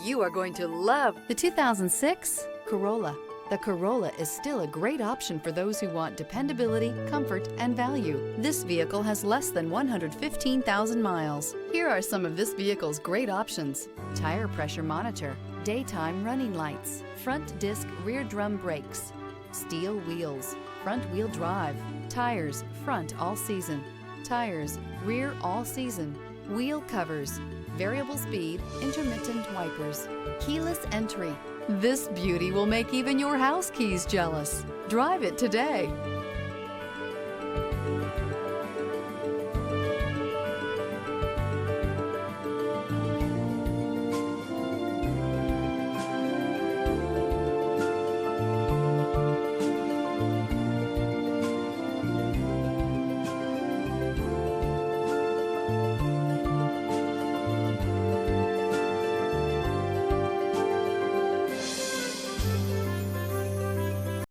You are going to love the 2006 Corolla. The Corolla is still a great option for those who want dependability, comfort, and value. This vehicle has less than 115,000 miles. Here are some of this vehicle's great options: tire pressure monitor, daytime running lights, front disc rear drum brakes, steel wheels, front wheel drive, tires front all season, tires rear all season, wheel covers, variable speed, intermittent wipers, keyless entry. This beauty will make even your house keys jealous. Drive it today.